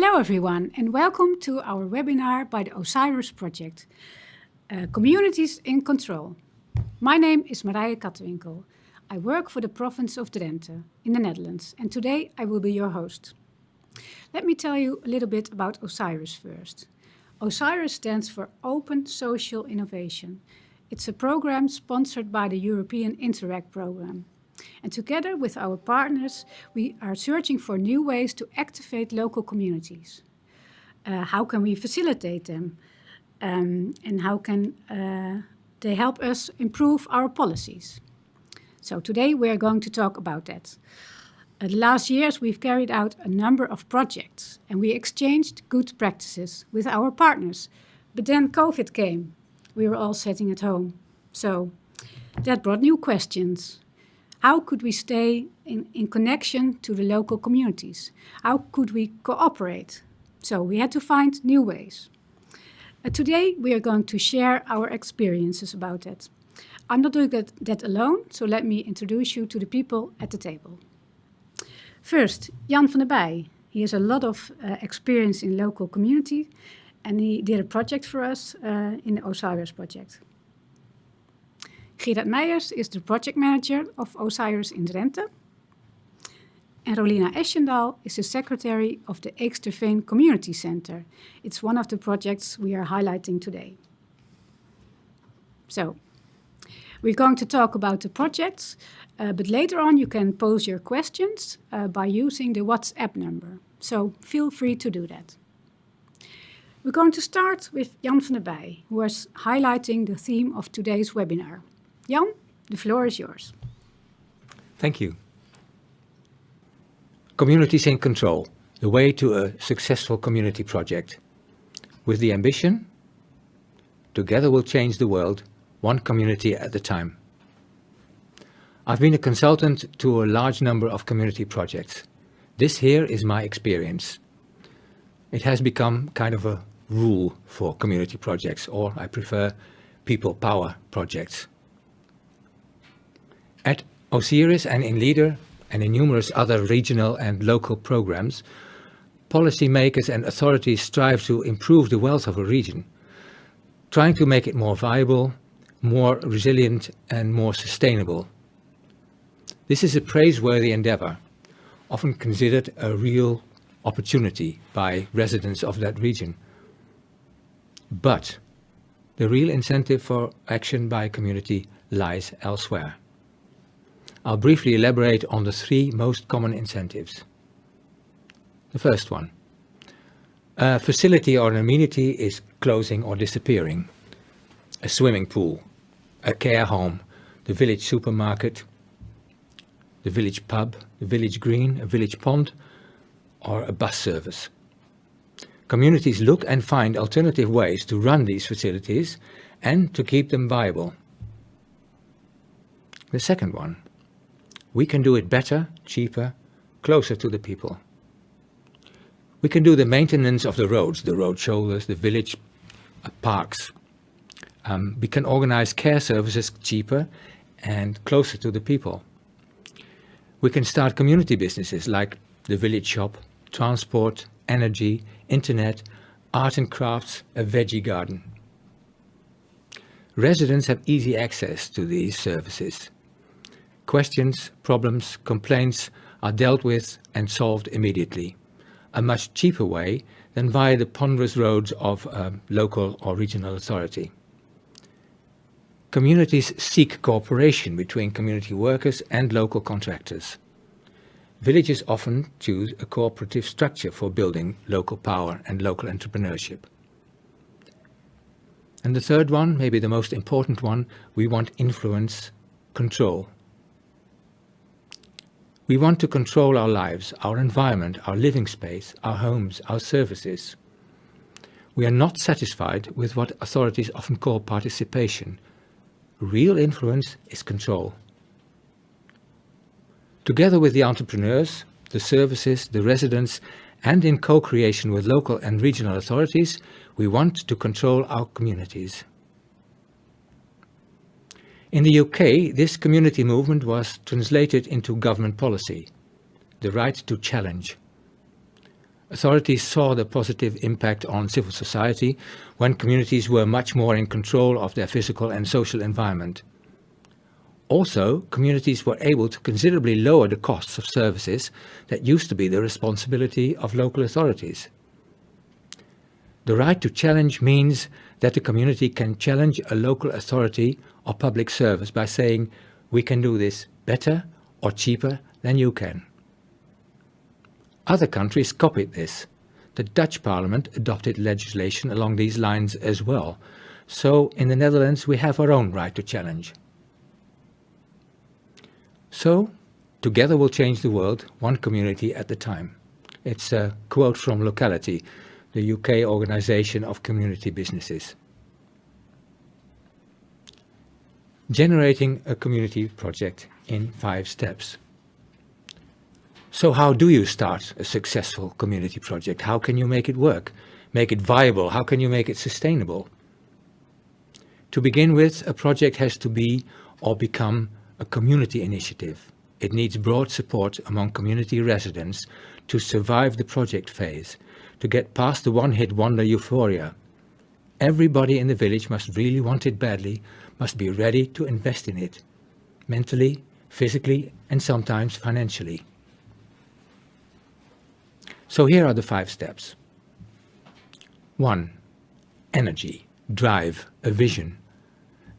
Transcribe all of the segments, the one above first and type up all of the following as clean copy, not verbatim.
Hello everyone and welcome to our webinar by the Osiris project, Communities in Control. My name is Marije Kattenwinkel. I work for the province of Drenthe in the Netherlands and today I will be your host. Let me tell you a little bit about Osiris first. Osiris stands for Open Social Innovation. It's a program sponsored by the European Interact program. And together with our partners, we are searching for new ways to activate local communities. How can we facilitate them? And how can they help us improve our policies? So today we are going to talk about that. The last years we've carried out a number of projects and we exchanged good practices with our partners. But then COVID came. We were all sitting at home. So that brought new questions. How could we stay in connection to the local communities? How could we cooperate? So we had to find new ways. Today we are going to share our experiences about that. I'm not doing that alone, so let me introduce you to the people at the table. First, Jan van der Bij. He has a lot of experience in local community and he did a project for us in the Osiris project. Gerard Meijers is the project manager of Osiris in Drenthe. And Rolina Eschendaal is the secretary of the Eeksterveen Community Center. It's one of the projects we are highlighting today. So, we're going to talk about the projects, but later on you can pose your questions by using the WhatsApp number. So, feel free to do that. We're going to start with Jan van der Bij, who is highlighting the theme of today's webinar. Jan, the floor is yours. Thank you. Communities in Control, the way to a successful community project. With the ambition, together we'll change the world, one community at a time. I've been a consultant to a large number of community projects. This here is my experience. It has become kind of a rule for community projects, or I prefer people power projects. At Osiris and in LEADER and in numerous other regional and local programs, policymakers and authorities strive to improve the wealth of a region, trying to make it more viable, more resilient and more sustainable. This is a praiseworthy endeavor, often considered a real opportunity by residents of that region. But the real incentive for action by a community lies elsewhere. I'll briefly elaborate on the three most common incentives. The first one. A facility or an amenity is closing or disappearing. A swimming pool, a care home, the village supermarket, the village pub, the village green, a village pond, or a bus service. Communities look and find alternative ways to run these facilities and to keep them viable. The second one. We can do it better, cheaper, closer to the people. We can do the maintenance of the road shoulders, the village parks. We can organize care services cheaper and closer to the people. We can start community businesses like the village shop, transport, energy, internet, art and crafts, a veggie garden. Residents have easy access to these services. Questions, problems, complaints are dealt with and solved immediately. A much cheaper way than via the ponderous roads of a local or regional authority. Communities seek cooperation between community workers and local contractors. Villages often choose a cooperative structure for building local power and local entrepreneurship. And the third one, maybe the most important one, we want influence, control. We want to control our lives, our environment, our living space, our homes, our services. We are not satisfied with what authorities often call participation. Real influence is control. Together with the entrepreneurs, the services, the residents, and in co-creation with local and regional authorities, we want to control our communities. In the UK, this community movement was translated into government policy, the right to challenge. Authorities saw the positive impact on civil society when communities were much more in control of their physical and social environment. Also, communities were able to considerably lower the costs of services that used to be the responsibility of local authorities. The right to challenge means that the community can challenge a local authority or public service by saying, "We can do this better or cheaper than you can." Other countries copied this. The Dutch parliament adopted legislation along these lines as well. So in the Netherlands we have our own right to challenge. So, together we'll change the world, one community at a time. It's a quote from Locality, the UK organisation of community businesses. Generating a community project in 5 steps. So how do you start a successful community project? How can you make it work? Make it viable? How can you make it sustainable? To begin with, a project has to be or become a community initiative. It needs broad support among community residents to survive the project phase, to get past the one-hit wonder euphoria. Everybody in the village must really want it badly, must be ready to invest in it, mentally, physically, and sometimes financially. So here are the 5 steps. 1. Energy, drive, a vision,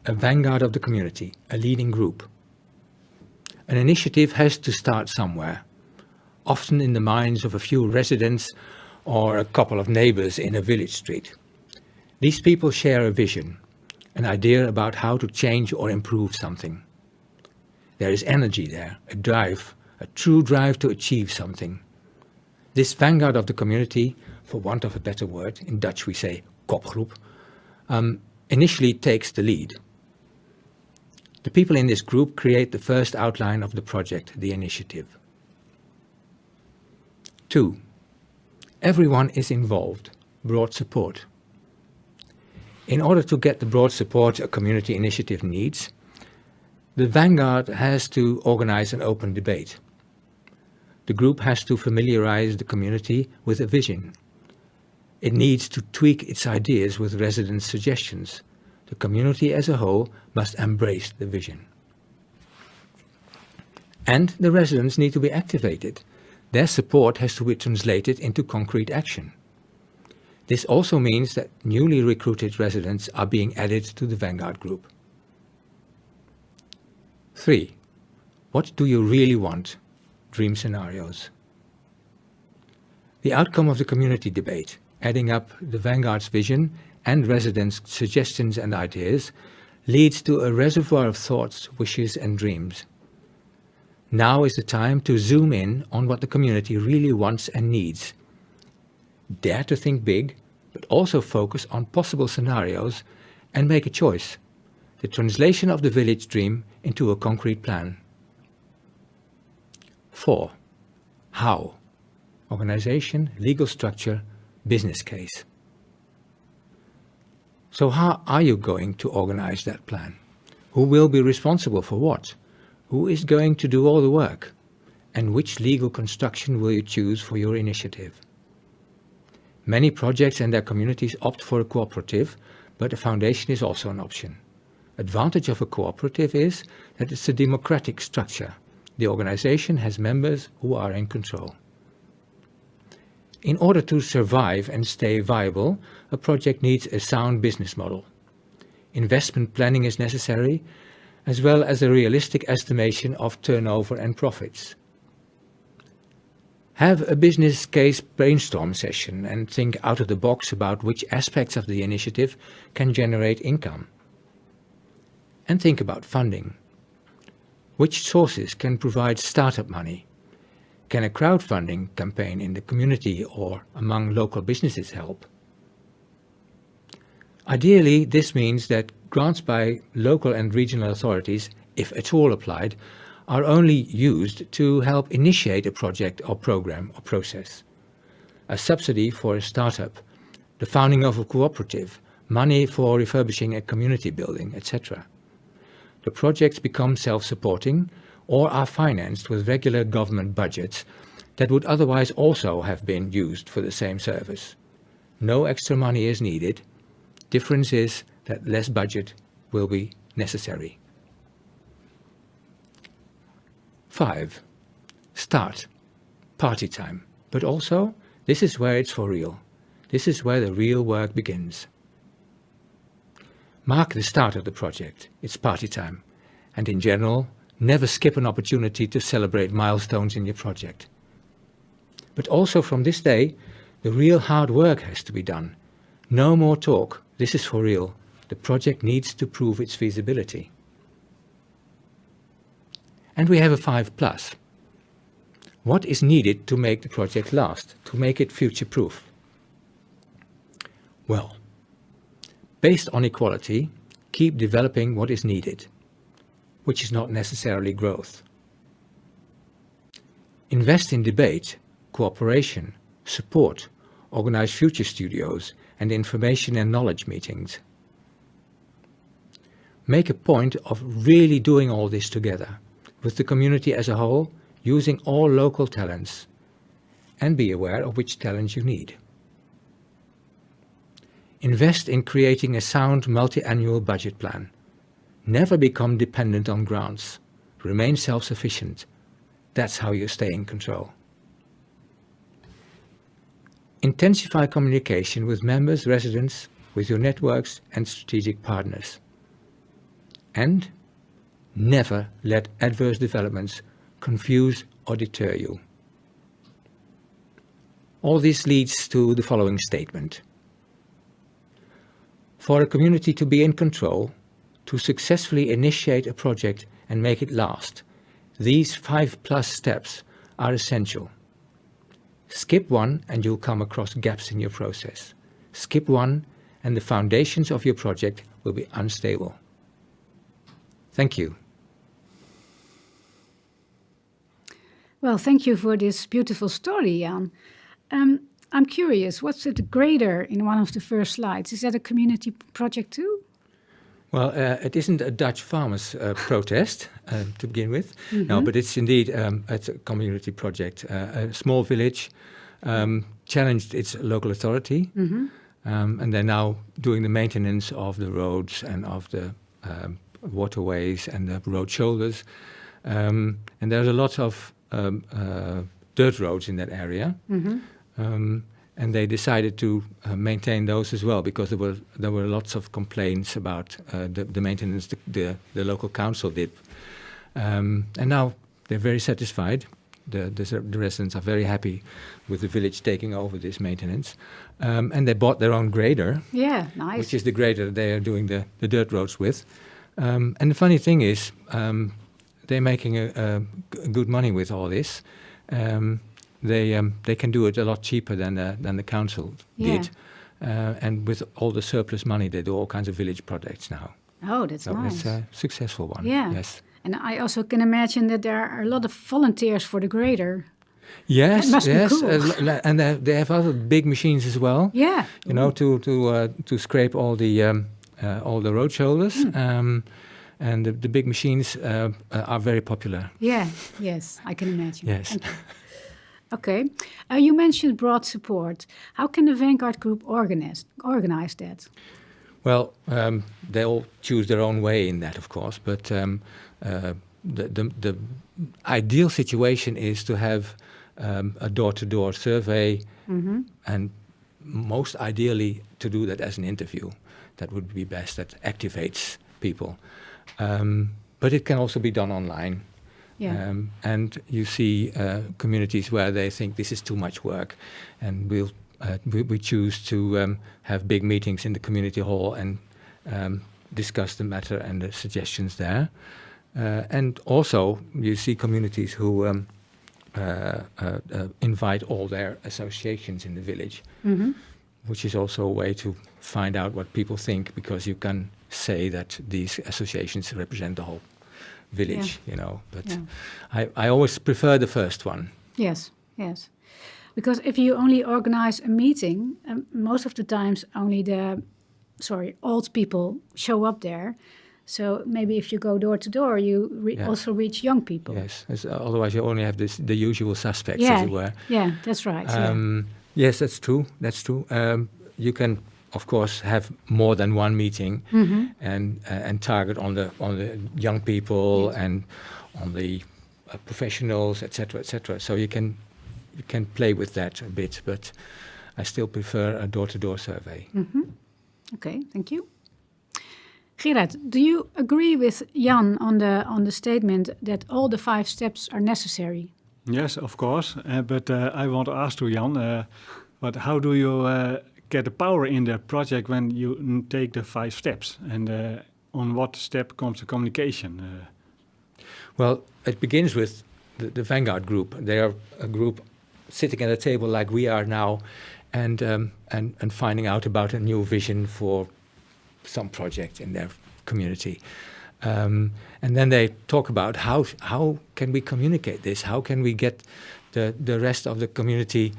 a vanguard of the community, a leading group. An initiative has to start somewhere, often in the minds of a few residents or a couple of neighbors in a village street. These people share a vision, an idea about how to change or improve something. There is energy there, a drive, a true drive to achieve something. This vanguard of the community, for want of a better word, in Dutch we say kopgroep, initially takes the lead. The people in this group create the first outline of the project, the initiative. 2. Everyone is involved, broad support. In order to get the broad support a community initiative needs, the vanguard has to organize an open debate. The group has to familiarize the community with a vision. It needs to tweak its ideas with residents' suggestions. The community as a whole must embrace the vision. And the residents need to be activated. Their support has to be translated into concrete action. This also means that newly recruited residents are being added to the vanguard group. 3. What do you really want? Dream scenarios. The outcome of the community debate, adding up the vanguard's vision and residents' suggestions and ideas, leads to a reservoir of thoughts, wishes and dreams. Now is the time to zoom in on what the community really wants and needs. Dare to think big, but also focus on possible scenarios and make a choice. The translation of the village dream into a concrete plan. 4. How? Organization, legal structure, business case. So how are you going to organize that plan? Who will be responsible for what? Who is going to do all the work? And which legal construction will you choose for your initiative? Many projects and their communities opt for a cooperative, but a foundation is also an option. Advantage of a cooperative is that it's a democratic structure. The organization has members who are in control. In order to survive and stay viable, a project needs a sound business model. Investment planning is necessary, as well as a realistic estimation of turnover and profits. Have a business case brainstorm session and think out of the box about which aspects of the initiative can generate income. And think about funding. Which sources can provide startup money? Can a crowdfunding campaign in the community or among local businesses help? Ideally, this means that grants by local and regional authorities, if at all applied, are only used to help initiate a project or program or process. A subsidy for a startup, the founding of a cooperative, money for refurbishing a community building, etc. The projects become self-supporting or are financed with regular government budgets that would otherwise also have been used for the same service. No extra money is needed. Difference is that less budget will be necessary. 5. Start. Party time. But also, this is where it's for real. This is where the real work begins. Mark the start of the project. It's party time. And in general, never skip an opportunity to celebrate milestones in your project. But also from this day, the real hard work has to be done. No more talk. This is for real. The project needs to prove its feasibility. And we have a 5+. What is needed to make the project last, to make it future-proof? Well, based on equality, keep developing what is needed, which is not necessarily growth. Invest in debate, cooperation, support, organize future studios and information and knowledge meetings. Make a point of really doing all this together, with the community as a whole, using all local talents, and be aware of which talents you need. Invest in creating a sound multi-annual budget plan. Never become dependent on grants. Remain self-sufficient. That's how you stay in control. Intensify communication with members, residents, with your networks and strategic partners. And never let adverse developments confuse or deter you. All this leads to the following statement. For a community to be in control, to successfully initiate a project and make it last, these 5+ steps are essential. Skip one and you'll come across gaps in your process. Skip one and the foundations of your project will be unstable. Thank you. Well, thank you for this beautiful story, Jan. I'm curious, what's the grader in one of the first slides? Is that a community project too? Well, it isn't a Dutch farmers' protest to begin with. No, but it's indeed it's a community project. A small village challenged its local authority, and they're now doing the maintenance of the roads and of the waterways and the road shoulders. And there's a lot of dirt roads in that area. And they decided to maintain those as well, because there were lots of complaints about the maintenance the local council did. And now they're very satisfied. The residents are very happy with the village taking over this maintenance. And they bought their own grader. Yeah, nice. Which is the grader they are doing the dirt roads with. And the funny thing is, they're making a good money with all this. They can do it a lot cheaper than the council did, and with all the surplus money, they do all kinds of village projects now. Oh, that's nice. It's a successful one. Yeah. Yes. And I also can imagine that there are a lot of volunteers for the grader. Yes, that must yes, be cool. And they have other big machines as well. Yeah. You know, to scrape all the road shoulders. And the big machines are very popular. Yeah. Yes, I can imagine. Yes. Okay. You mentioned broad support. How can the Vanguard Group organize that? Well, they all choose their own way in that, of course. But the ideal situation is to have a door-to-door survey, and most ideally to do that as an interview. That would be best. That activates people. But it can also be done online. Yeah. And you see communities where they think this is too much work, and we choose to have big meetings in the community hall and discuss the matter and the suggestions there. And also you see communities who invite all their associations in the village, which is also a way to find out what people think, because you can say that these associations represent the whole village, you know. But I always prefer the first one. Yes, yes. Because if you only organize a meeting, most of the times only the old people show up there. So maybe if you go door to door, you also reach young people. Yes, otherwise you only have the usual suspects, as it were. Yeah, that's right. Yes, that's true. That's true. You can, of course, have more than one meeting and target on the young people and on the professionals, etc., etc. So you can play with that a bit, but I still prefer a door-to-door survey. Okay, thank you. Gerard, do you agree with Jan on the statement that all the 5 steps are necessary? Yes, of course. But I want to ask to Jan, but how do you get the power in the project when you take the 5 steps? And on what step comes the communication? Well, it begins with the Vanguard group. They are a group sitting at a table like we are now, and finding out about a new vision for some project in their community. And then they talk about how can we communicate this? How can we get the rest of the community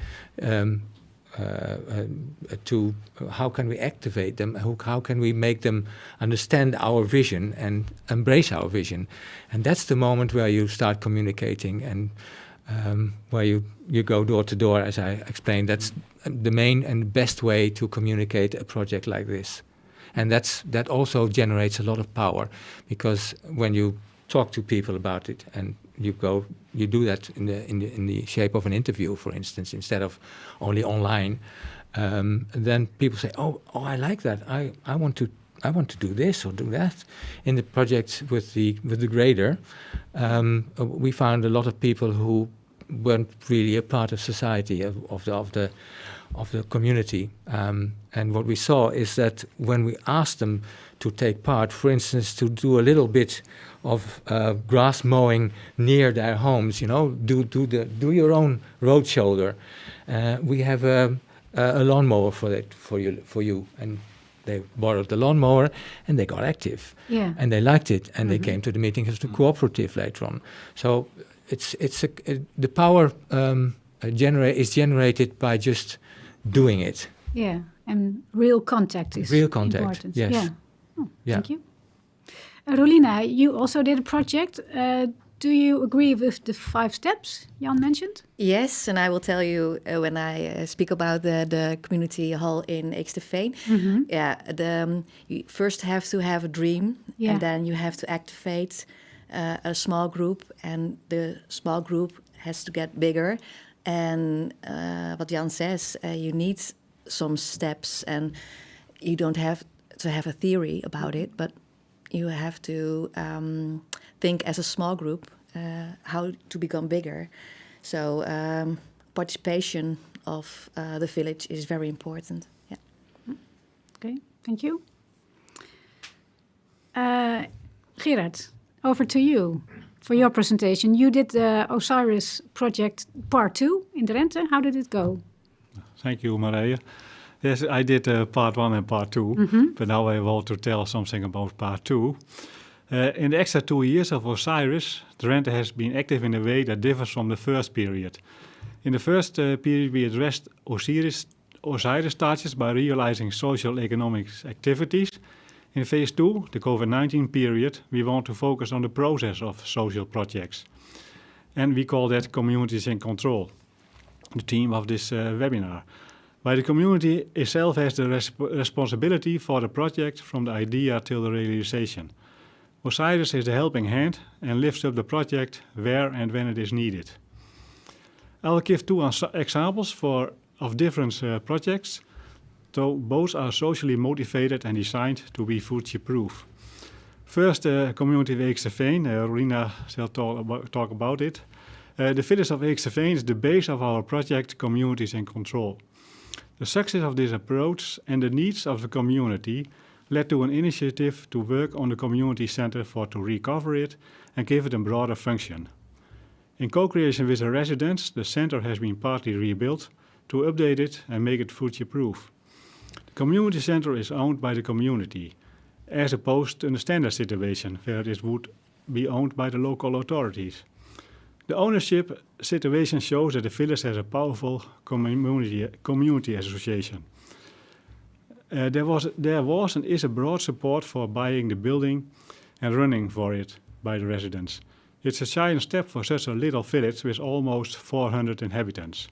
to, how can we activate them? How can we make them understand our vision and embrace our vision? And that's the moment where you start communicating and where you go door to door, as I explained. That's the main and best way to communicate a project like this. And that also generates a lot of power, because when you talk to people about it and you do that in the shape of an interview, for instance, instead of only online, then people say, oh, I like that. I want to do this or do that. In the project with the grader, we found a lot of people who weren't really a part of society, of the community. And what we saw is that when we asked them to take part, for instance, to do a little bit of grass mowing near their homes, do your own road shoulder. We have a lawnmower for you, and they borrowed the lawnmower and they got active. Yeah. And they liked it, and they came to the meeting as the cooperative later on. So the power is generated by just doing it. Yeah, and real contact is important. Yes. Yeah. Oh, thank you. Rolina, you also did a project. Do you agree with the 5 steps Jan mentioned? Yes, and I will tell you when I speak about the community hall in Eeksterveen. You first have to have a dream, and then you have to activate a small group, and the small group has to get bigger. And what Jan says, you need some steps, and you don't have to have a theory about it, but you have to think as a small group how to become bigger. So participation of the village is very important. Yeah. Okay, thank you. Gerard, over to you for your presentation. You did the Osiris project part 2 in Drenthe. How did it go? Thank you, Marije. Yes, I did part 1 and part 2, but now I want to tell something about part 2. In the extra 2 years of Osiris, Drenthe has been active in a way that differs from the first period. In the first period, we addressed Osiris targets by realizing social economic activities. In phase 2, the COVID-19 period, we want to focus on the process of social projects. And we call that Communities in Control, the theme of this webinar. But the community itself has the responsibility for the project from the idea till the realization. Osiris is the helping hand and lifts up the project where and when it is needed. I will give 2 examples of different projects, though both are socially motivated and designed to be future-proof. First, the community of Eeksterveen. Rolina shall talk about it. The village of Eeksterveen is the base of our project Communities in Control. The success of this approach and the needs of the community led to an initiative to work on the community center to recover it and give it a broader function. In co-creation with the residents, the center has been partly rebuilt to update it and make it future-proof. The community center is owned by the community, as opposed to the standard situation where it would be owned by the local authorities. The ownership situation shows that the village has a powerful community association. There was and is a broad support for buying the building and running for it by the residents. It's a giant step for such a little village with almost 400 inhabitants,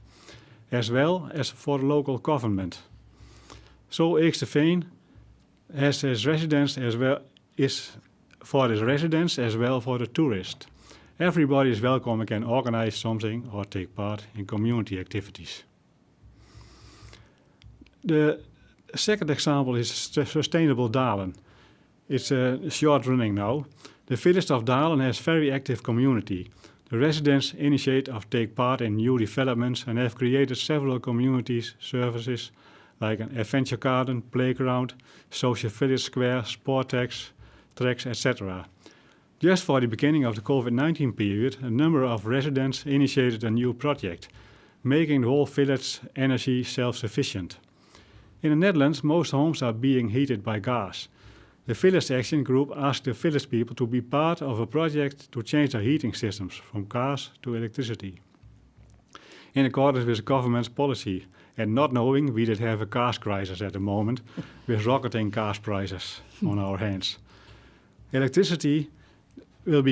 as well as for the local government. So Eeksterveen has its residents as well is for its residents as well for the tourist. Everybody is welcome and can organize something or take part in community activities. The second example is Sustainable Dalen. It's short running now. The village of Dalen has very active community. The residents initiate or take part in new developments and have created several communities services like an adventure garden, playground, social village square, sport tracks, etc. Just for the beginning of the COVID-19 period, a number of residents initiated a new project, making the whole village energy self-sufficient. In the Netherlands, most homes are being heated by gas. The Village Action Group asked the village people to be part of a project to change their heating systems from gas to electricity. In accordance with the government's policy, and not knowing we did have a gas crisis at the moment, with rocketing gas prices on our hands. Electricity will be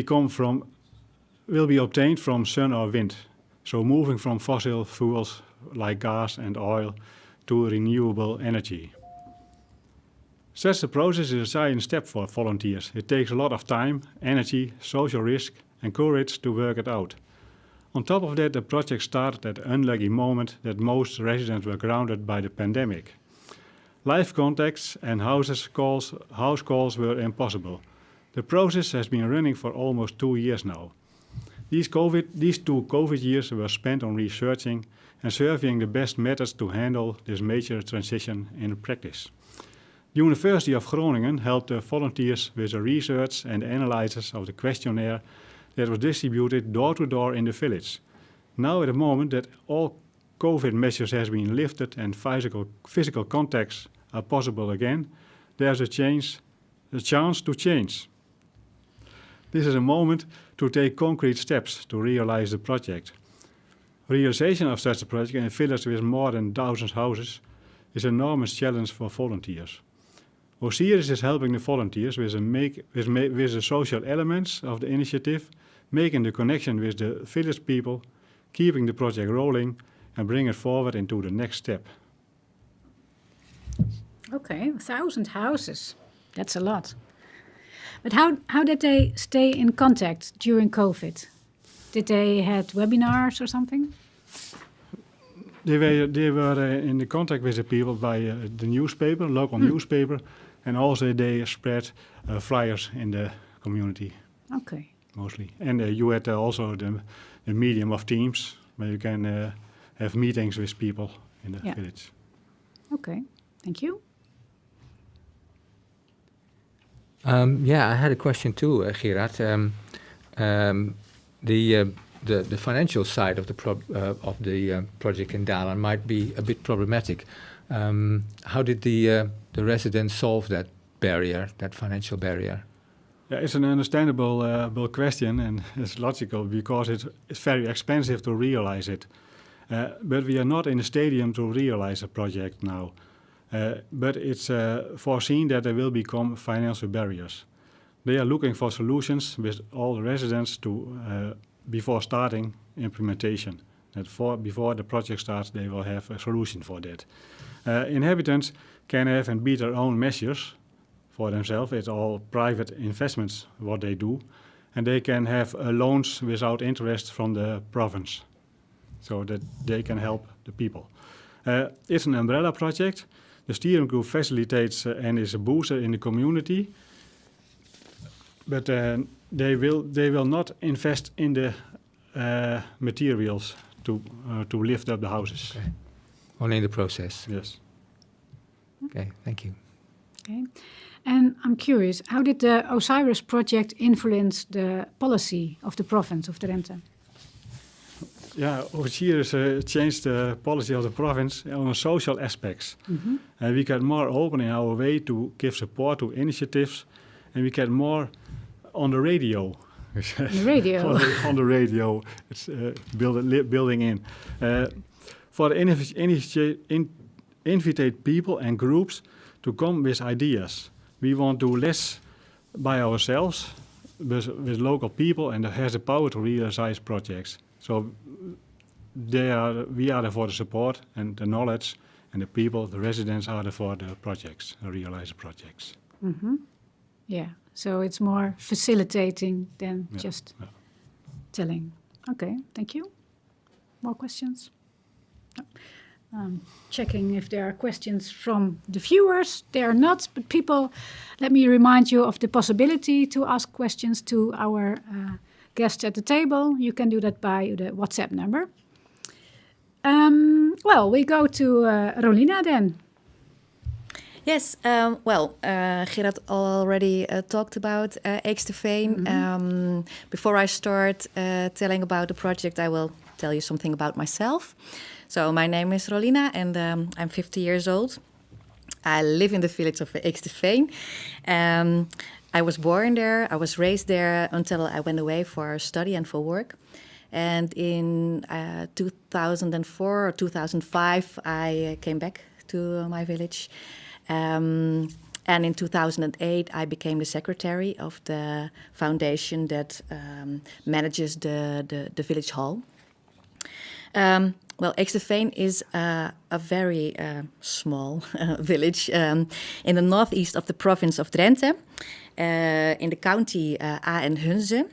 obtained from sun or wind, so moving from fossil fuels like gas and oil to renewable energy. Such a process is a giant step for volunteers. It takes a lot of time, energy, social risk and courage to work it out. On top of that, the project started at the unlucky moment that most residents were grounded by the pandemic. Live contacts and house calls were impossible. The process has been running for almost 2 years now. These 2 COVID years were spent on researching and surveying the best methods to handle this major transition in practice. The University of Groningen helped the volunteers with the research and analysis of the questionnaire that was distributed door to door in the village. Now at the moment that all COVID measures has been lifted and physical contacts are possible again, there's a chance to change. This is a moment to take concrete steps to realize the project. Realization of such a project in a village with more than 1,000 houses is an enormous challenge for volunteers. Osiris is helping the volunteers with the social elements of the initiative, making the connection with the village people, keeping the project rolling and bring it forward into the next step. Okay, 1,000 houses. That's a lot. But how did they stay in contact during COVID? Did they had webinars or something? They were in the contact with the people by the newspaper, local newspaper, and also they spread flyers in the community. Okay. Mostly. And you had also the medium of Teams, where you can have meetings with people in the village. Okay, thank you. I had a question too, Gerard. The financial side of the project in Dalen might be a bit problematic. How did the residents solve that barrier, that financial barrier? Yeah, it's an understandable question, and it's logical because it's very expensive to realize it. But we are not in a stadium to realize a project now. But it's foreseen that there will become financial barriers. They are looking for solutions with all the residents before starting implementation. Before the project starts, they will have a solution for that. Inhabitants can have and beat their own measures for themselves. It's all private investments, what they do. And they can have loans without interest from the province, so that they can help the people. It's an umbrella project. The steering group facilitates and is a booster in the community. But they will not invest in the materials to lift up the houses. Okay. Only in the process. Yes. Okay, thank you. Okay. And I'm curious, how did the Osiris project influence the policy of the province of Drenthe? Yeah, Osiris changed the policy of the province on the social aspects. Mm-hmm. And we get more open in our way to give support to initiatives, and we get more on the radio. The radio. on the radio, it's building in. For invite people and groups to come with ideas. We want to do less by ourselves with local people and has the power to realize projects. So we are there for the support and the knowledge, and the people, the residents, are there for the projects, realize the projects. Yeah, so it's more facilitating than just telling. Okay, thank you. More questions? No. Checking if there are questions from the viewers. There are not, but people, let me remind you of the possibility to ask questions to our guests at the table. You can do that by the WhatsApp number. Well, we go to Rolina then. Yes, Gerard already talked about Eeksteveen. Before I start telling about the project, I will tell you something about myself. So my name is Rolina and I'm 50 years old. I live in the village of Eeksteveen. I was born there, I was raised there until I went away for study and for work. And in 2004 or 2005, I came back to my village. And in 2008, I became the secretary of the foundation that manages the village hall. Well, Eeksteveen is a very small village in the northeast of the province of Drenthe, in the county Aen-Hunze,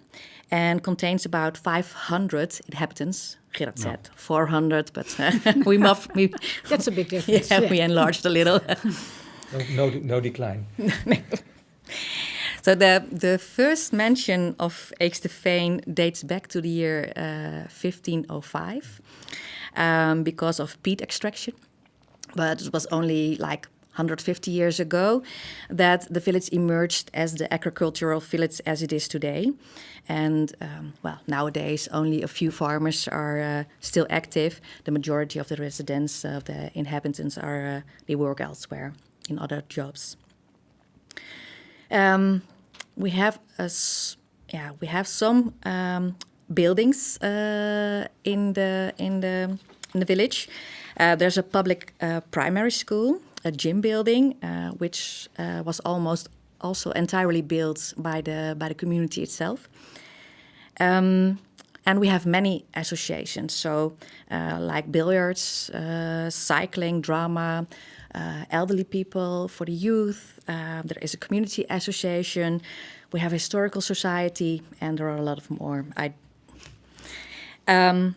and contains about 500 inhabitants. Gerard said 400, but That's a big difference. We enlarged a little. No decline. So the first mention of Eeksteveen dates back to the year 1505 because of peat extraction. But it was only like 150 years ago that the village emerged as the agricultural village as it is today. And nowadays only a few farmers are still active. The majority of the residents, of the inhabitants, they work elsewhere in other jobs. We have some buildings in the village. There's a public primary school, a gym building, which was almost also entirely built by the community itself. And we have many associations, so like billiards, cycling, drama, elderly people, for the youth. There is a community association. We have a historical society, and there are a lot of more. The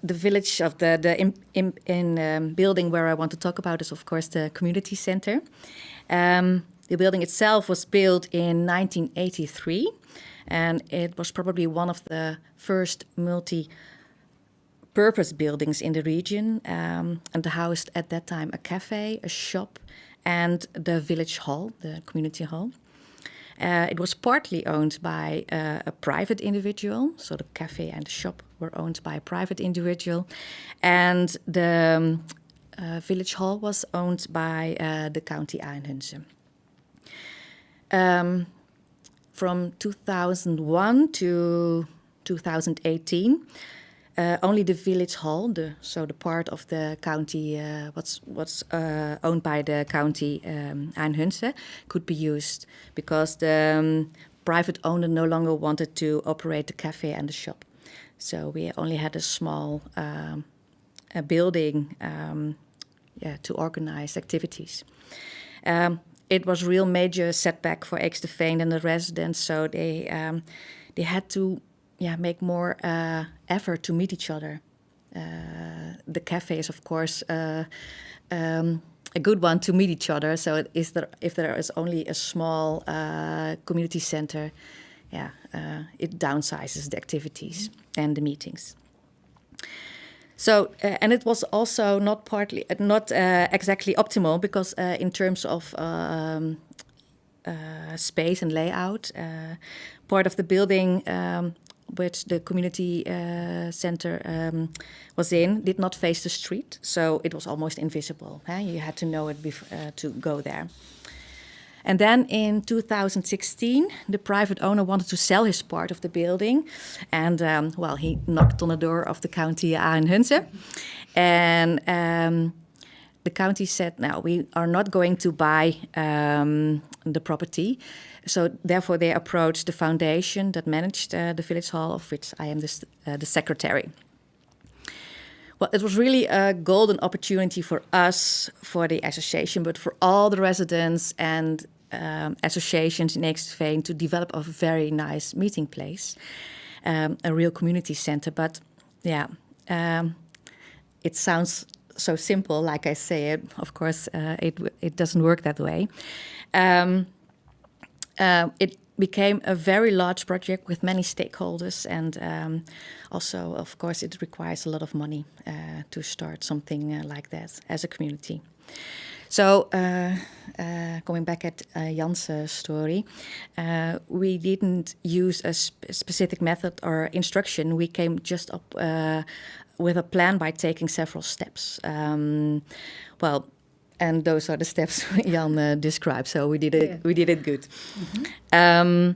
village of the building where I want to talk about is, of course, the community center. The building itself was built in 1983, and it was probably one of the first multi-purpose buildings in the region, and housed at that time a cafe, a shop, and the village hall, the community hall. It was partly owned by a private individual, so the cafe and the shop were owned by a private individual, and the village hall was owned by the county Aen-Hunze. From 2001 to 2018, only the village hall, the part of the county was owned by the county Aen-Hunze, could be used because the private owner no longer wanted to operate the cafe and the shop. So we only had a small a building to organize activities. It was a real major setback for Eeksteveen and the residents, so they had to make more effort to meet each other. The cafe is, of course, a good one to meet each other. So if there is only a small community center, it downsizes the activities and the meetings. So, and it was also not exactly optimal because in terms of space and layout, part of the building which the community center was in did not face the street, so it was almost invisible. You had to know it to go there. And then in 2016, the private owner wanted to sell his part of the building. And, he knocked on the door of the county Aen-Hunze. And the county said, "No, we are not going to buy the property." So therefore, they approached the foundation that managed the village hall, of which I am the secretary. Well, it was really a golden opportunity for us, for the association, but for all the residents and associations in Eeksterveen to develop a very nice meeting place, a real community center. But yeah, it sounds so simple, like I say it. Of course, it doesn't work that way. It became a very large project with many stakeholders, and also, of course, it requires a lot of money to start something like that as a community. So, going back at Jan's story, we didn't use a specific method or instruction. We came just up with a plan by taking several steps. And those are the steps Jan described. So we did it. Yeah. We did it good. Mm-hmm.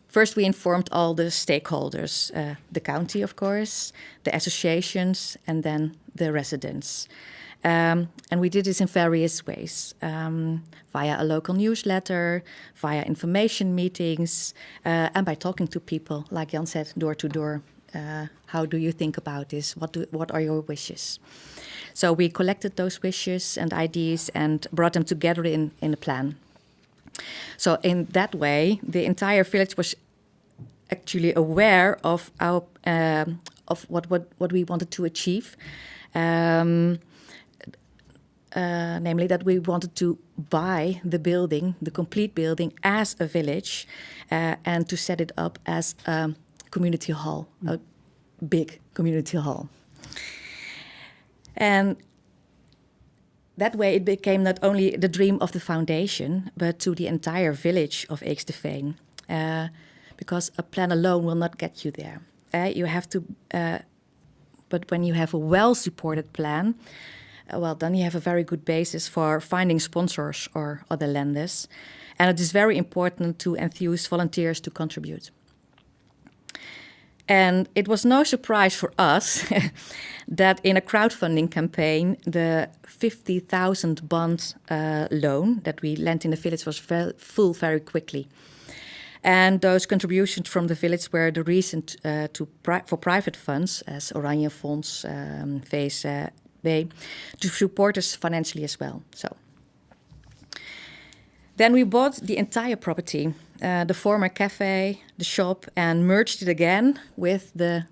First, we informed all the stakeholders, the county, of course, the associations, and then the residents. And we did this in various ways, via a local newsletter, via information meetings, and by talking to people, like Jan said, door to door. How do you think about this? What are your wishes? So we collected those wishes and ideas and brought them together in a plan. So in that way, the entire village was actually aware of our of what we wanted to achieve. Namely that we wanted to buy the building, the complete building, as a village, and to set it up as a community hall, a big community hall. And that way it became not only the dream of the foundation, but to the entire village of Eeksterveen, because a plan alone will not get you there. You have to, but when you have a well-supported plan, well, then you have a very good basis for finding sponsors or other lenders. And it is very important to enthuse volunteers to contribute. And it was no surprise for us that in a crowdfunding campaign, the 50,000 bond loan that we lent in the village was full very quickly. And those contributions from the village were the reason for private funds, as Oranje Fonds, VSB, to support us financially as well. So then we bought the entire property, the former cafe, the shop, and merged it again with the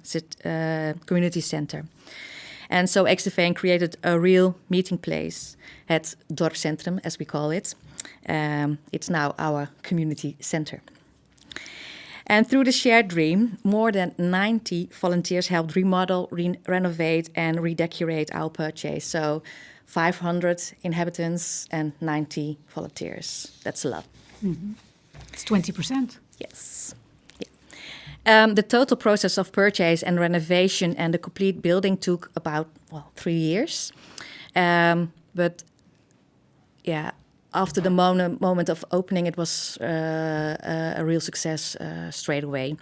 community center. And so Eeksterveen created a real meeting place at Dorpscentrum, as we call it. It's now our community center. And through the shared dream, more than 90 volunteers helped remodel, renovate, and redecorate our purchase. So 500 inhabitants and 90 volunteers. That's a lot. Mm-hmm. It's 20%. Yes. Yeah. The total process of purchase and renovation and the complete building took about 3 years. But yeah, after the moment of opening, it was a real success straight away.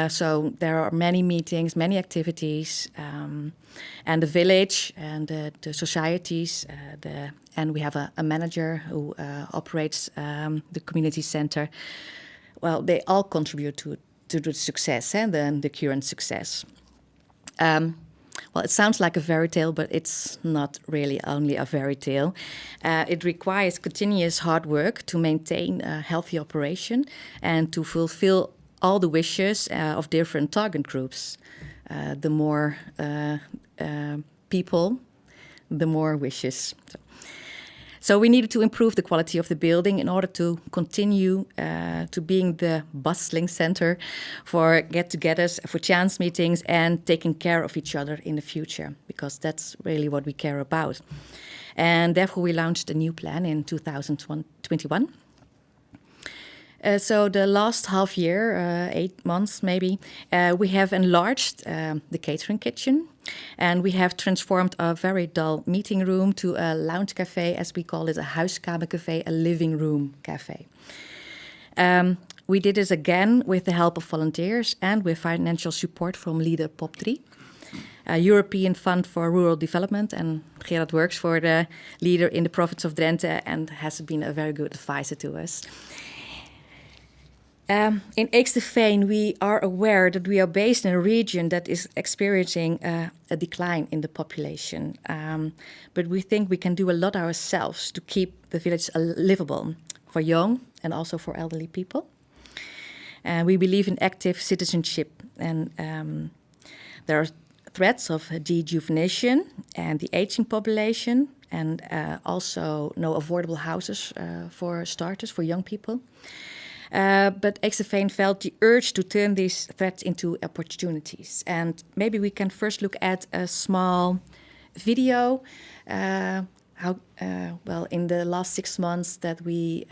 So there are many meetings, many activities, and the village and the societies, and we have a manager who operates the community center. Well, they all contribute to the success and then the current success. Well, it sounds like a fairy tale, but it's not really only a fairy tale. It requires continuous hard work to maintain a healthy operation and to fulfill all the wishes of different target groups. The more people, the more wishes. So we needed to improve the quality of the building in order to continue to being the bustling center for get-togethers, for chance meetings, and taking care of each other in the future, because that's really what we care about. And therefore we launched a new plan in 2021. So the last half year, 8 months maybe, we have enlarged the catering kitchen, and we have transformed a very dull meeting room to a lounge cafe, as we call it, a huiskamercafé, a living room cafe. We did this again with the help of volunteers and with financial support from Leader Pop 3. European Fund for Rural Development. And Gerard works for the leader in the province of Drenthe and has been a very good advisor to us. In Eeksterveen, we are aware that we are based in a region that is experiencing a decline in the population. But we think we can do a lot ourselves to keep the village livable for young and also for elderly people. We believe in active citizenship, and there are threats of dejuvenation and the aging population, and also no affordable houses for starters, for young people. But Eeksterveen felt the urge to turn these threats into opportunities. And maybe we can first look at a small video, in the last 6 months that we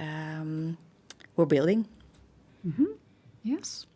were building. Mm-hmm. Yes.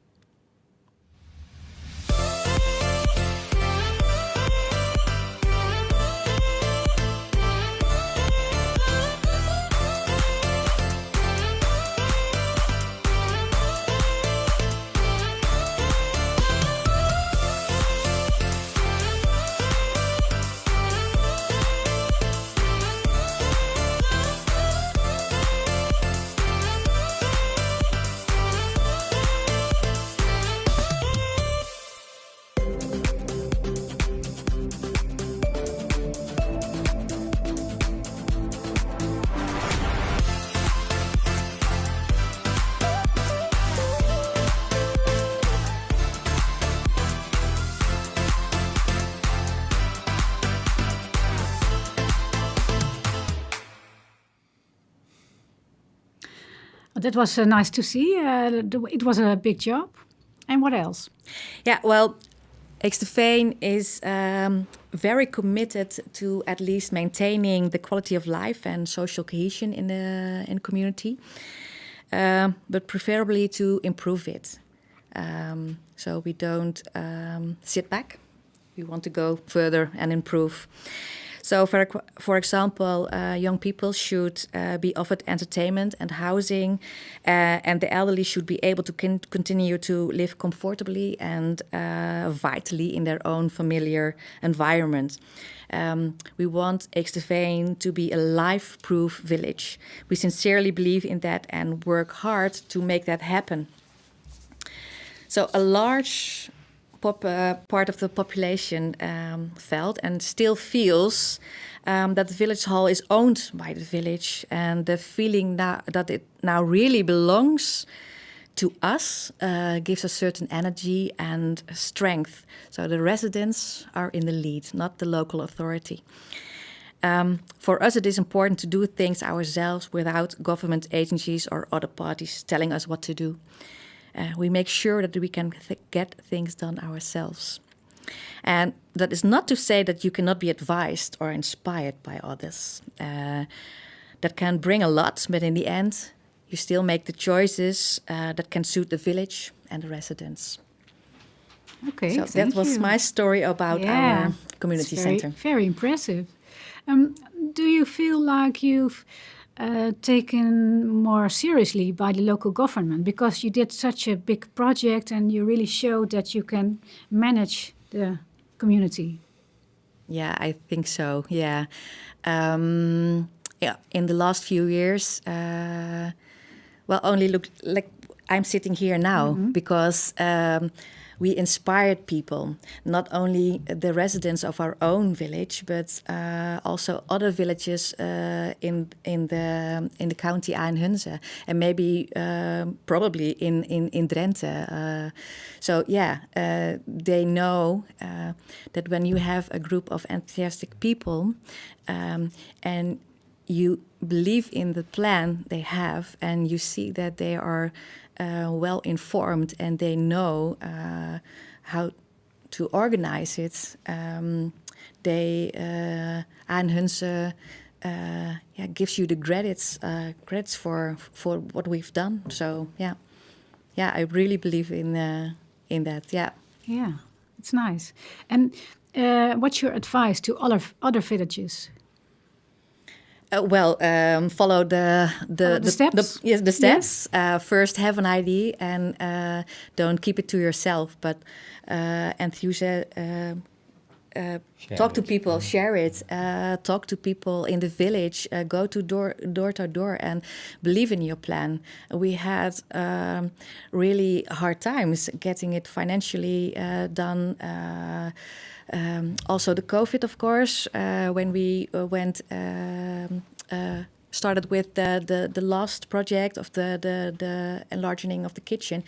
That was nice to see. It was a big job. And what else? Yeah, well, Eeksterveen is very committed to at least maintaining the quality of life and social cohesion in the community, but preferably to improve it. So we don't sit back. We want to go further and improve. So, for example, young people should be offered entertainment and housing, and the elderly should be able to continue to live comfortably and vitally in their own familiar environment. We want Eeksterveen to be a life-proof village. We sincerely believe in that and work hard to make that happen. So a large part of the population felt and still feels that the village hall is owned by the village, and the feeling that it now really belongs to us gives a certain energy and strength. So the residents are in the lead, not the local authority. For us, it is important to do things ourselves without government agencies or other parties telling us what to do. We make sure that we can get things done ourselves. And that is not to say that you cannot be advised or inspired by others. That can bring a lot, but in the end, you still make the choices that can suit the village and the residents. Okay, so that was my story about our community center. Very impressive. Do you feel like you've taken more seriously by the local government, because you did such a big project and you really showed that you can manage the community? Yeah, I think so. Yeah, in the last few years, only look like I'm sitting here now because we inspired people, not only the residents of our own village, but also other villages in the county Eijn-Hunze, and maybe probably in Drenthe. They know that when you have a group of enthusiastic people and you believe in the plan they have, and you see that they are well informed and they know how to organize it. Eijn-Hunze gives you the credits for what we've done. So I really believe in that. Yeah, it's nice. And what's your advice to other villages? Follow the steps. The steps. Yes. First, have an idea and don't keep it to yourself, but talk to people, share it, talk to people in the village, go to door to door and believe in your plan. We had really hard times getting it financially done. Also the COVID, of course, when we started with the last project of the enlarging of the kitchen.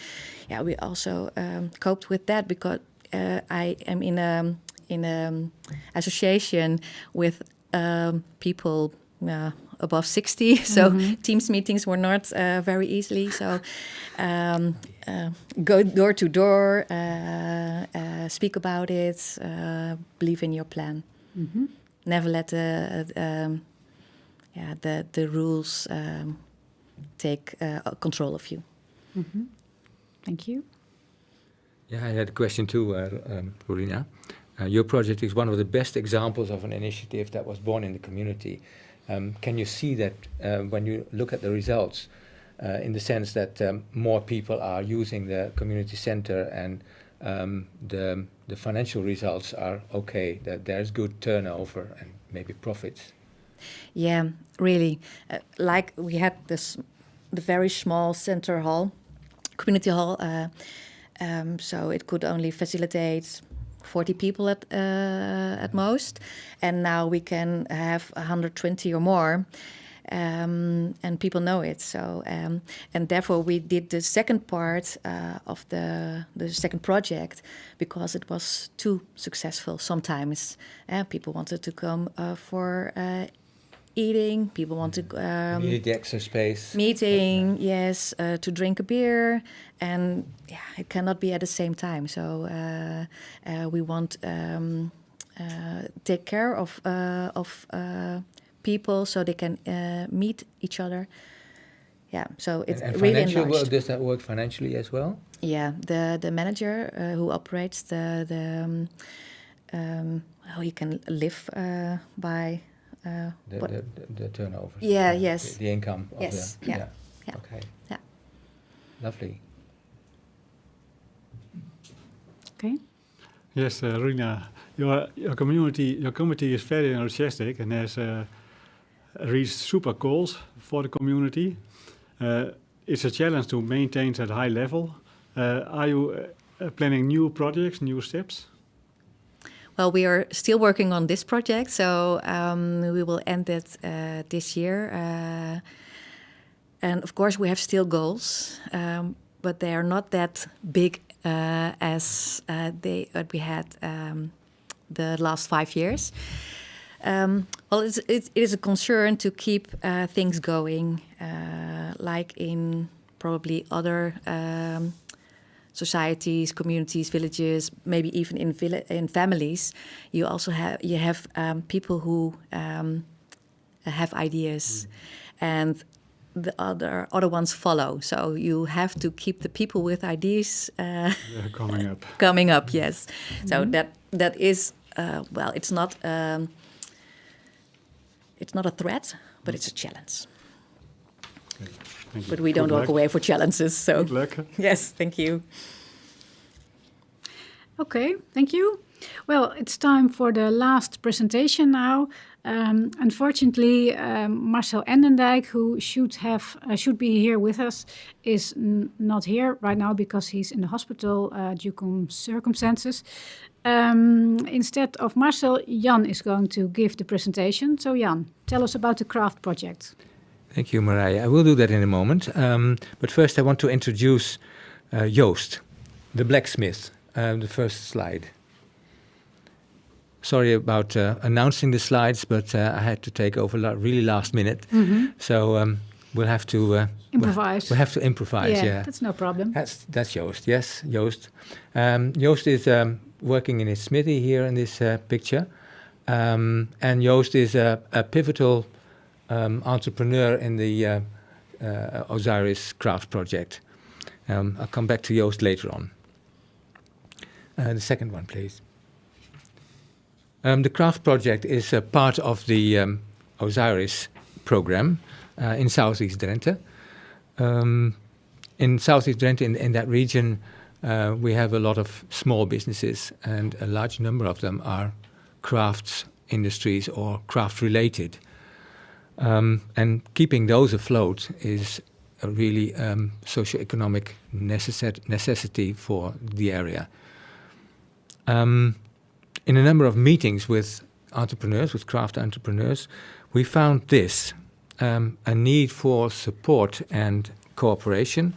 Yeah, we also coped with that because I am in a association with people above 60, so Teams meetings were not very easily. So go door to door, speak about it, believe in your plan. Never let the rules take control of you. Thank you. Yeah, I had a question too, Rulina. Your project is one of the best examples of an initiative that was born in the community. Can you see that when you look at the results, in the sense that more people are using the community center and the financial results are okay, that there's good turnover and maybe profits? Yeah, really. Like we had the very small center hall, community hall, so it could only facilitate 40 people at most, and now we can have 120 or more, and people know it. So and therefore we did the second part of the second project because it was too successful. Sometimes people wanted to come for eating. People want to needed the extra space. Meeting, yes, to drink a beer, and it cannot be at the same time. So we want take care of people so they can meet each other. Yeah, so it's and really financial enlarged. work, does that work financially as well? Yeah, the manager who operates the you can live by. The turnover. Yeah, yes. The income. Of yes. Yeah. Okay. Yeah. Lovely. Okay. Yes, Rina, your community is very enthusiastic and has reached super goals for the community. It's a challenge to maintain that high level. Are you planning new projects, new steps? Well, we are still working on this project, so we will end it this year. And of course, we have still goals, but they are not that big as we had the last 5 years. Well, it is a concern to keep things going, like in probably other societies, communities, villages, maybe even in families. You also have people who have ideas, and the other ones follow. So you have to keep the people with ideas coming up. Coming up, yes. So that is well, it's not a threat, but it's a challenge. But we don't walk away for challenges. So good luck. Yes, thank you. Okay, thank you. Well, it's time for the last presentation now. Unfortunately, Marcel Endendijk, who should be here with us, is not here right now because he's in the hospital due to circumstances. Instead of Marcel, Jan is going to give the presentation. So Jan, tell us about the craft project. Thank you, Marije. I will do that in a moment. But first I want to introduce Joost, the blacksmith, the first slide. Sorry about announcing the slides, but I had to take over really last minute. So we'll have to improvise. We'll have to improvise. Yeah, that's no problem. That's Joost. Yes, Joost. Joost is working in his smithy here in this picture, and Joost is a pivotal entrepreneur in the Osiris craft project. I'll come back to Joost later on. The second one, please. The craft project is a part of the Osiris program in Southeast Drenthe. In Southeast Drenthe, in that region, we have a lot of small businesses, and a large number of them are crafts industries or craft related. And keeping those afloat is a really socio-economic necessity for the area. In a number of meetings with entrepreneurs, with craft entrepreneurs, we found this, a need for support and cooperation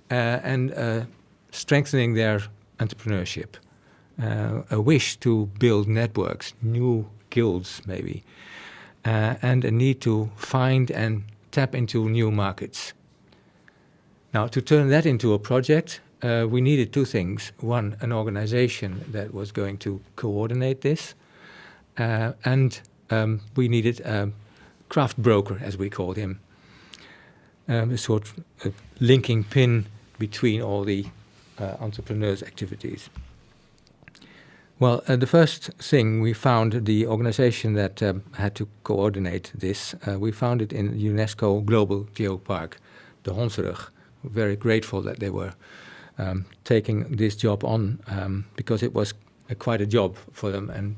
and strengthening their entrepreneurship, a wish to build networks, new guilds maybe, and a need to find and tap into new markets. Now, to turn that into a project, we needed two things. One, an organization that was going to coordinate this, and we needed a craft broker, as we called him, a sort of linking pin between all the entrepreneurs' activities. Well, the first thing we found, the organization that had to coordinate this, we found it in UNESCO Global Geopark, the Hondsrug. Very grateful that they were taking this job on because it was quite a job for them and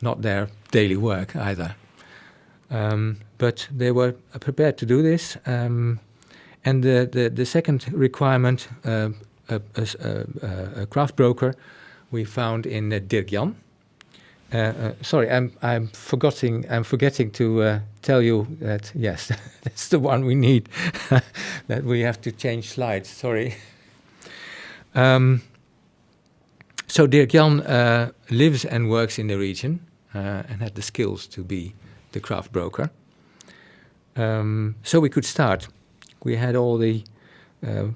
not their daily work either. But they were prepared to do this. And the second requirement, a craft broker, we found in Dirk Jan. Sorry, I'm forgetting to tell you that yes, that's the one we need. That we have to change slides. Sorry. So Dirk Jan lives and works in the region and had the skills to be the craft broker. So we could start. We had all the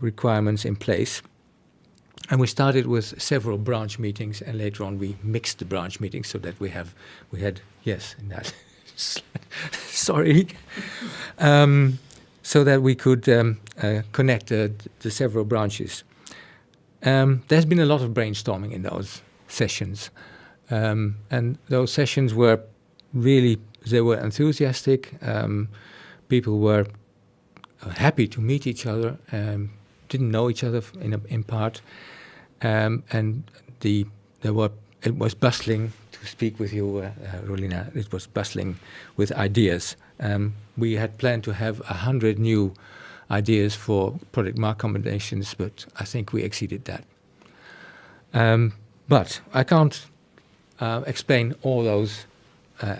requirements in place. And we started with several branch meetings, and later on we mixed the branch meetings so that we had yes, in that sorry, so that we could connect the several branches. There's been a lot of brainstorming in those sessions, and those sessions were really, they were enthusiastic. People were happy to meet each other, didn't know each other in part. And it was bustling, to speak with you, Rolina, it was bustling with ideas. We had planned to have 100 new ideas for product mark combinations, but I think we exceeded that. But I can't explain all those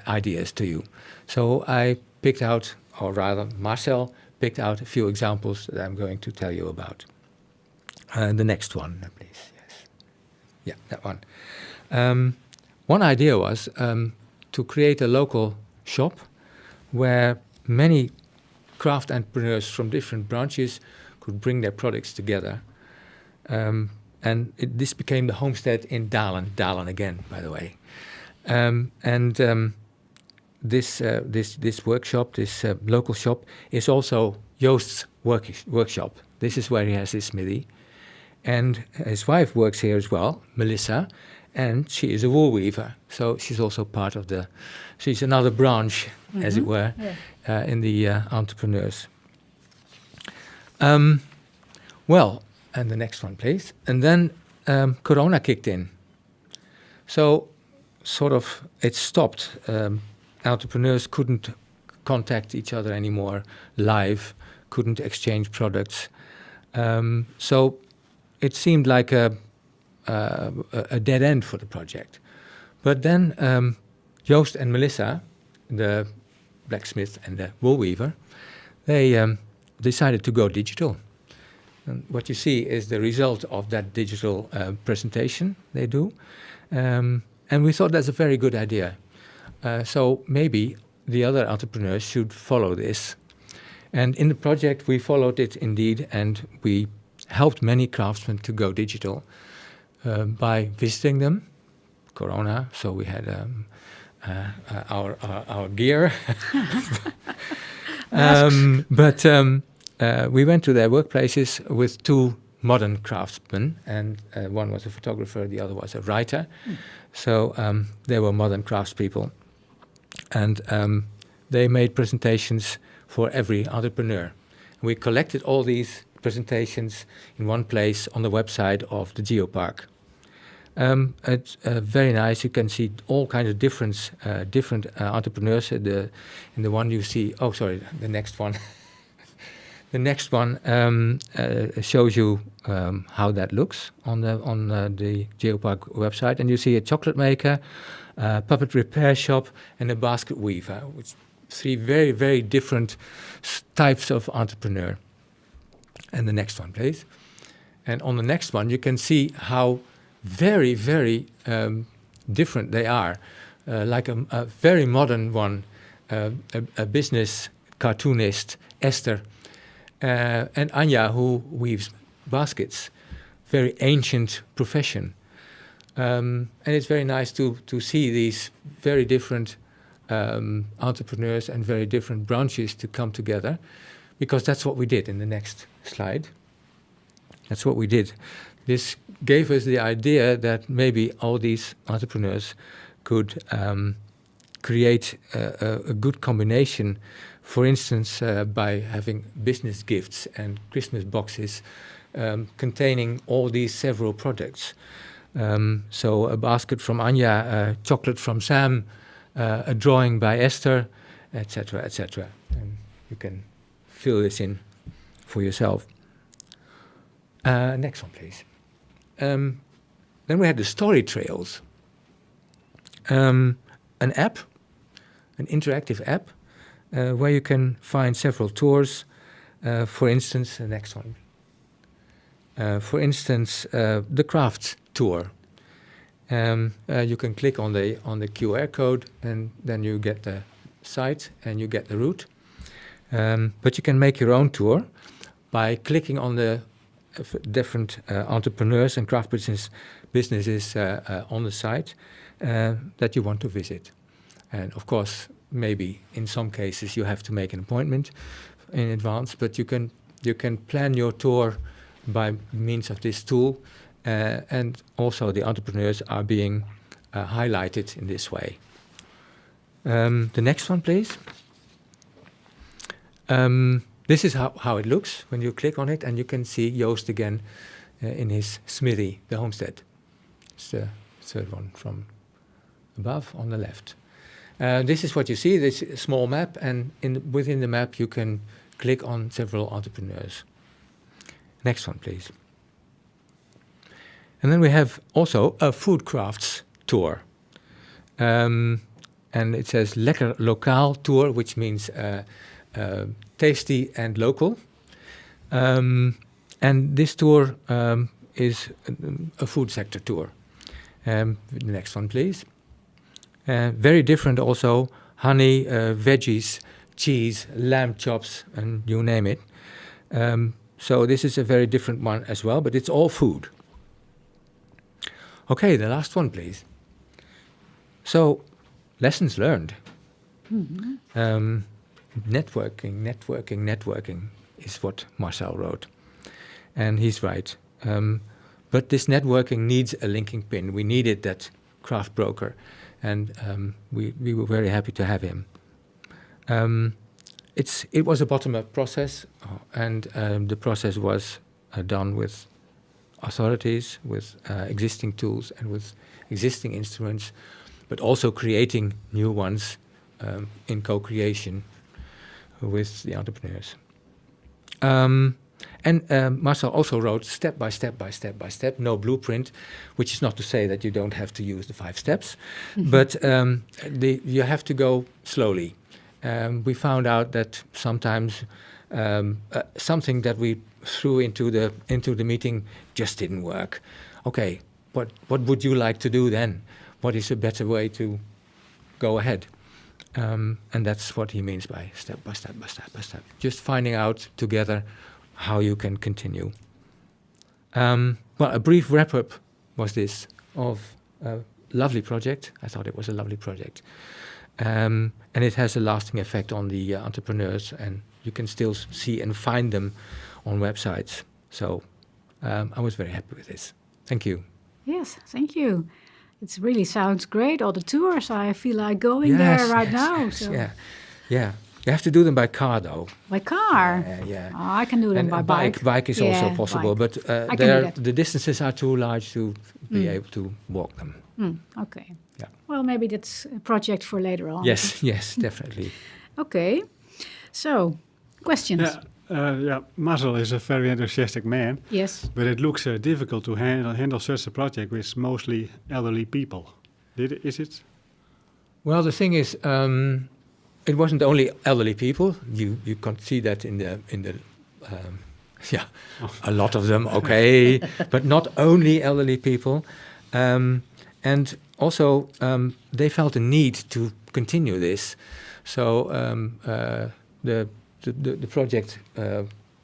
ideas to you. So I picked out, or rather Marcel picked out a few examples that I'm going to tell you about. The next one, please. Yes. Yeah, that one. One idea was to create a local shop where many craft entrepreneurs from different branches could bring their products together. And this became the homestead in Dalen again, by the way. This workshop, this local shop, is also Joost's workshop. This is where he has his smithy. And his wife works here as well, Melissa, and she is a wool weaver. So she's also part of she's another branch, as it were, in the entrepreneurs. Well, and the next one, please. And then Corona kicked in. So sort of it stopped. Entrepreneurs couldn't contact each other anymore live, couldn't exchange products. So it seemed like a dead end for the project. But then Joost and Melissa, the blacksmith and the wool weaver, they decided to go digital. And what you see is the result of that digital presentation they do. And we thought that's a very good idea. So maybe the other entrepreneurs should follow this. And in the project, we followed it indeed, and we helped many craftsmen to go digital by visiting them, Corona. So we had our gear. But we went to their workplaces with two modern craftsmen, and one was a photographer, the other was a writer. So they were modern craftspeople. And they made presentations for every entrepreneur. We collected all these presentations in one place on the website of the Geopark. It's very nice. You can see all kinds of different entrepreneurs. In the one you see, oh sorry, the next one. The next one shows you how that looks on the Geopark website, and you see a chocolate maker, puppet repair shop, and a basket weaver, which 3 very, very different types of entrepreneur. And the next one, please. And on the next one, you can see how very, very different they are. Like a very modern one, a business cartoonist, Esther, and Anja, who weaves baskets. Very ancient profession. And it's very nice to see these very different entrepreneurs and very different branches to come together, because that's what we did in the next slide. That's what we did. This gave us the idea that maybe all these entrepreneurs could create a good combination, for instance, by having business gifts and Christmas boxes containing all these several products. So a basket from Anja, chocolate from Sam, a drawing by Esther, etc., etc. And you can fill this in for yourself. Next one, please. Then we had the story trails. An app, an interactive app, where you can find several tours. For instance, the next one. For instance, the crafts tour. You can click on the QR code, and then you get the site and you get the route. But you can make your own tour by clicking on the different entrepreneurs and craft businesses on the site that you want to visit. And of course, maybe in some cases you have to make an appointment in advance, but you can plan your tour by means of this tool, and also the entrepreneurs are being highlighted in this way. The next one, please. This is how it looks when you click on it, and you can see Joost again in his smithy, the homestead. It's the third one from above on the left. This is what you see, this small map, and within the map you can click on several entrepreneurs. Next one, please. And then we have also a food crafts tour. And it says Lekker Lokaal tour, which means tasty and local. And this tour is a food sector tour. The next one, please. Very different also, honey, veggies, cheese, lamb chops, and you name it. So this is a very different one as well, but it's all food. Okay, the last one, please. So, lessons learned. Mm-hmm. Networking is what Marcel wrote. And he's right. But this networking needs a linking pin. We needed that craft broker, and we were very happy to have him. It was a bottom-up process, and the process was done with authorities, with existing tools and with existing instruments, but also creating new ones in co-creation with the entrepreneurs. And Marcel also wrote step by step, no blueprint, which is not to say that you don't have to use the 5 steps, mm-hmm. But you have to go slowly. We found out that sometimes something that we threw into the meeting just didn't work. Okay, what would you like to do then? What is a better way to go ahead? And that's what he means by step by step. Just finding out together how you can continue. Well, a brief wrap-up was this of a lovely project. I thought it was a lovely project. And it has a lasting effect on the entrepreneurs, and you can still see and find them on websites. So I was very happy with this. Thank you. Yes, thank you. It really sounds great, all the tours. I feel like going there right now. So. Yeah. You have to do them by car, though. By car? Yeah. Oh, I can do them by bike. Bike is also possible, bike. but I can do that. the distances are too large to be able to walk them. Okay. Yeah. Well, maybe that's a project for later on. Yes, definitely. Okay. So, questions? Marcel is a very enthusiastic man. Yes. But it looks difficult to handle such a project with mostly elderly people. Is it? Well, the thing is, it wasn't only elderly people. You can see that in the a lot of them. Okay, but not only elderly people, and also they felt a need to continue this. So the project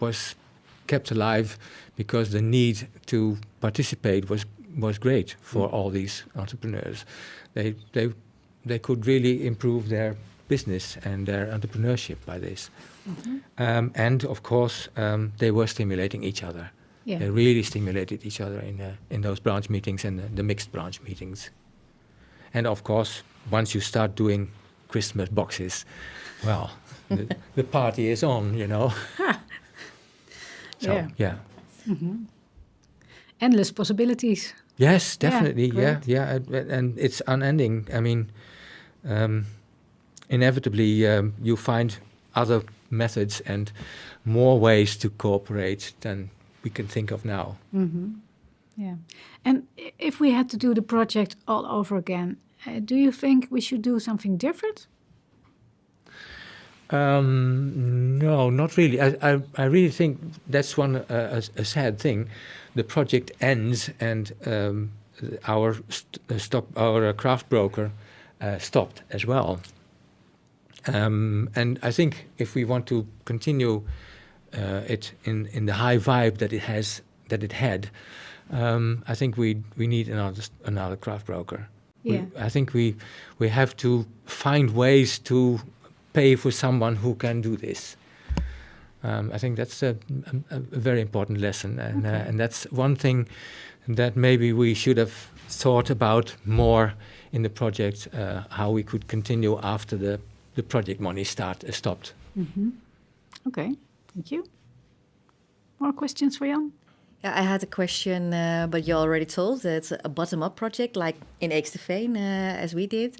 was kept alive because the need to participate was great for all these entrepreneurs. They could really improve their business and their entrepreneurship by this. And of course, they were stimulating each other. Yeah. They really stimulated each other in those branch meetings and the mixed branch meetings. And of course, once you start doing Christmas boxes, well, the party is on, you know. So, yeah. Endless possibilities. Yes, definitely. Yeah. And it's unending. I mean, inevitably, you find other methods and more ways to cooperate than we can think of now. Yeah. And if we had to do the project all over again, do you think we should do something different? No, not really. I really think that's a sad thing. The project ends and our craft broker stopped as well. And I think if we want to continue it in the high vibe that it had, I think we need another craft broker. Yeah. I think we have to find ways to pay for someone who can do this. I think that's a very important lesson, and that's one thing that maybe we should have thought about more in the project, how we could continue after the project money stopped. Okay, thank you. More questions for Jan? Yeah, I had a question, but you already told that it's a bottom-up project, like in Eeksteveen, as we did.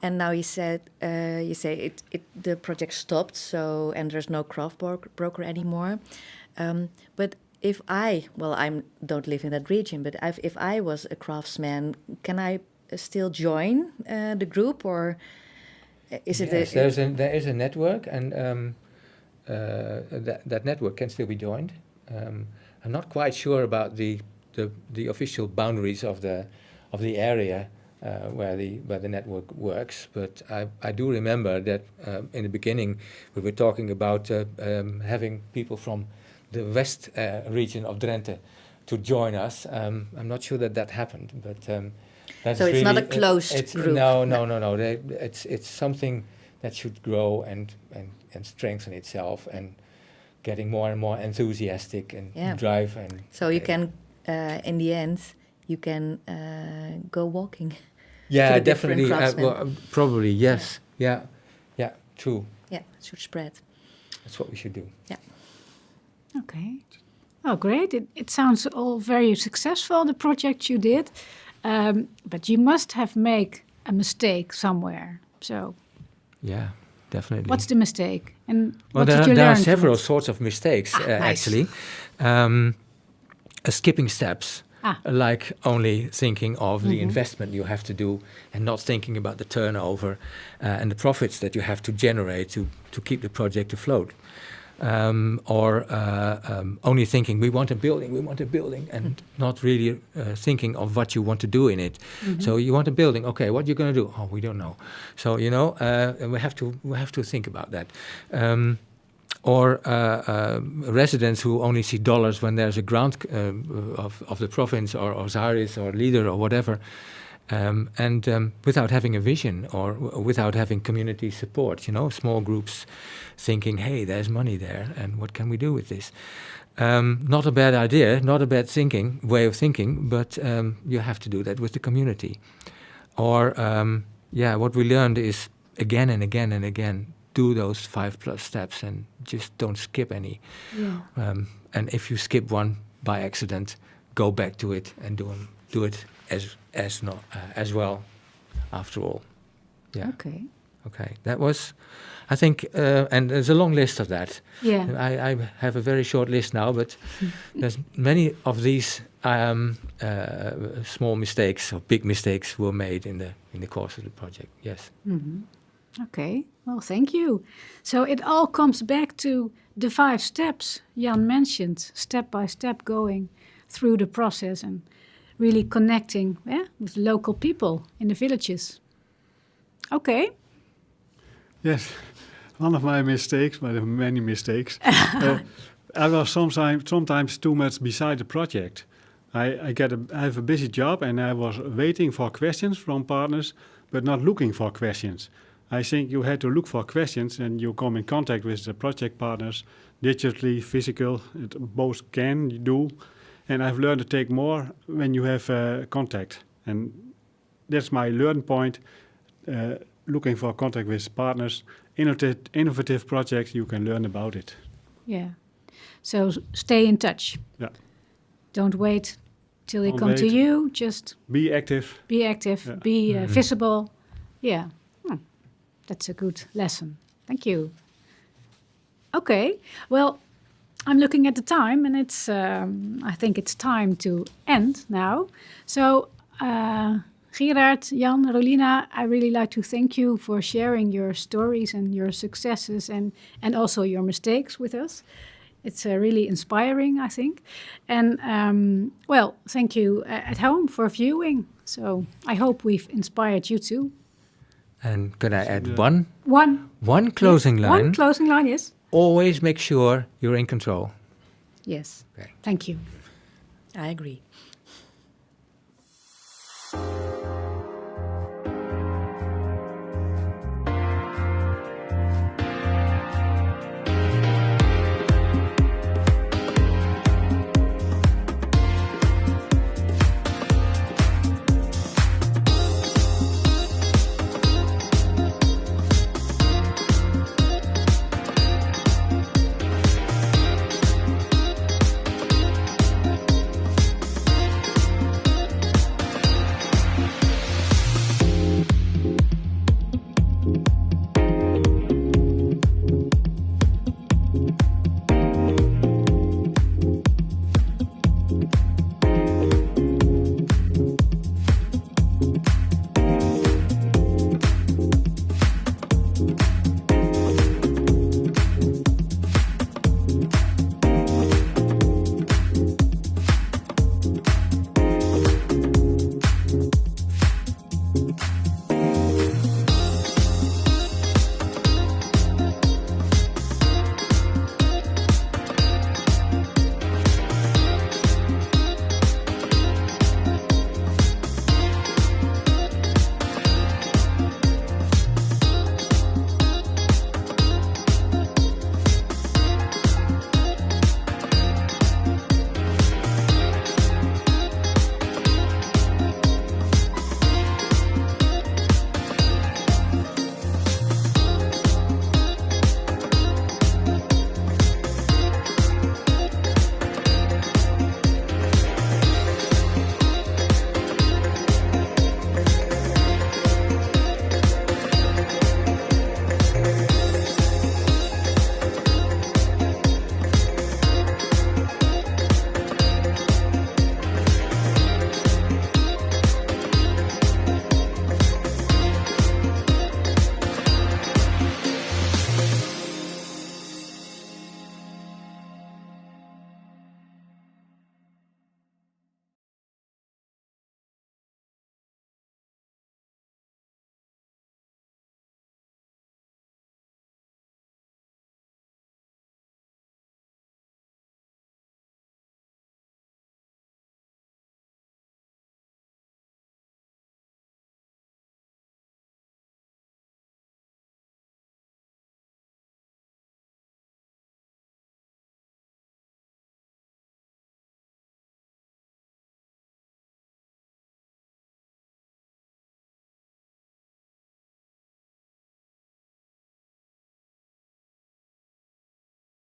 And now you say the project stopped, and there's no craft broker anymore. But if I don't live in that region, but if I was a craftsman, can I still join the group, or is it? Yes, there is a network, and that network can still be joined. I'm not quite sure about the official boundaries of the area where the network works, but I do remember that in the beginning we were talking about having people from the west region of Drenthe to join us. I'm not sure that happened, but that's so it's really, not a closed group. No. It's something that should grow and strengthen itself and getting more and more enthusiastic and drive and. So you can, in the end, you can go walking. Yeah, definitely. Probably yes. Yeah, true. Yeah, it should spread. That's what we should do. Yeah. Okay. Oh, great. It sounds all very successful, the project you did. But you must have made a mistake somewhere. So. Yeah, definitely. What's the mistake? And what there did you learn? There are several sorts of mistakes, nice. actually. Skipping steps. Like only thinking of the investment you have to do and not thinking about the turnover and the profits that you have to generate to keep the project afloat. Or only thinking we want a building and not really thinking of what you want to do in it. So you want a building, okay, what you're going to do? Oh, we don't know. So we have to think about that. Or residents who only see dollars when there's a grant of the province or Osiris or leader or whatever, and without having a vision or without having community support, small groups thinking, hey, there's money there, and what can we do with this? Not a bad idea, not a bad way of thinking, but you have to do that with the community. Or, what we learned is again and again and again, do those 5+ steps and just don't skip any. Yeah. And if you skip one by accident, go back to it and do it as well. After all, yeah. Okay. That was, I think, and there's a long list of that. Yeah. I have a very short list now, but there's many of these small mistakes or big mistakes were made in the course of the project. Yes. Mm-hmm. Okay. Well, thank you. So it all comes back to the 5 steps Jan mentioned, step by step, going through the process and really connecting with local people in the villages. Okay. Yes, one of my mistakes, but there are many mistakes. I was sometimes too much beside the project. I have a busy job and I was waiting for questions from partners, but not looking for questions. I think you had to look for questions and you come in contact with the project partners, digitally, physical, both can do. And I've learned to take more when you have contact. And that's my learn point, looking for contact with partners. Innovative projects, you can learn about it. Yeah. So stay in touch. Yeah. Don't wait till they Don't come to wait. you. Just Be active. be active, Yeah. be visible. Yeah. That's a good lesson. Thank you. Okay. Well, I'm looking at the time, and it's. I think it's time to end now. So, Gerard, Jan, Rolina, I really like to thank you for sharing your stories and your successes, and also your mistakes with us. It's really inspiring, I think. And well, thank you at home for viewing. So I hope we've inspired you too. And could I add Yeah. one closing line? One closing line, yes. Always make sure you're in control. Yes. Okay. Thank you. I agree.